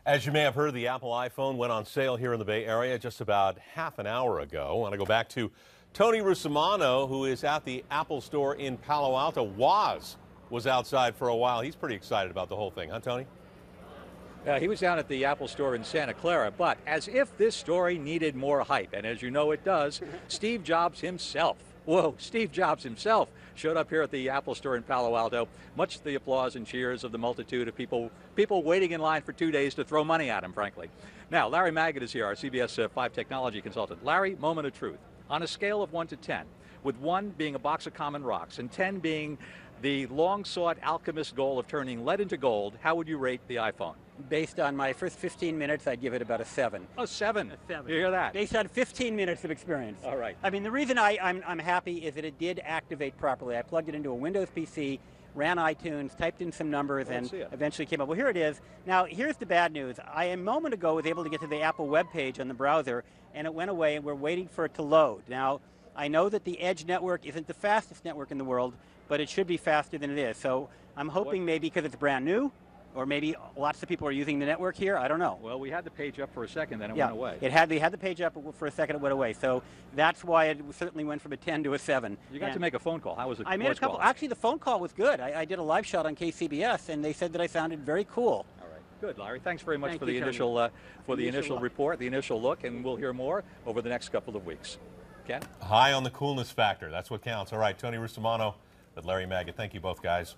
As you may have heard, the Apple iPhone went on sale here in the Bay Area just about half an hour ago. I want to go back to Tony Russomanno, who is at the Apple store in Palo Alto. Was outside for a while. He's pretty excited about the whole thing, huh, Tony? He was down at the Apple store in Santa Clara, but as if this story needed more hype, and as you know it does, Steve Jobs himself showed up here at the Apple store in Palo Alto, much to the applause and cheers of the multitude of people waiting in line for 2 days to throw money at him, frankly. Now, Larry Magid is here, our CBS 5 technology consultant. Larry, moment of truth. On a scale of 1 to 10, with 1 being a box of common rocks and 10 being the long-sought alchemist goal of turning lead into gold, how would you rate the iPhone? Based on my first 15 minutes, I'd give it about a 7. A 7? A 7. You hear that? Based on 15 minutes of experience. All right. I mean, the reason I'm happy is that it did activate properly. I plugged it into a Windows PC, ran iTunes, typed in some numbers, and eventually came up. Well, here it is. Now, here's the bad news. I, a moment ago, was able to get to the Apple web page on the browser, and it went away, and we're waiting for it to load. Now, I know that the Edge network isn't the fastest network in the world, but it should be faster than it is. So I'm hoping maybe because it's brand new, or maybe lots of people are using the network here. I don't know. Well, we had the page up for a second, then it went away. They had the page up for a second, it went away. So that's why it certainly went from a 10 to a 7. You got to make a phone call. How was it? I made a couple. Actually, the phone call was good. I did a live shot on KCBS, and they said that I sounded very cool. All right. Good, Larry. Thanks very much for the initial report, the initial look, and we'll hear more over the next couple of weeks. Ken? High on the coolness factor. That's what counts. All right, Tony Russomanno with Larry Magid. Thank you both, guys.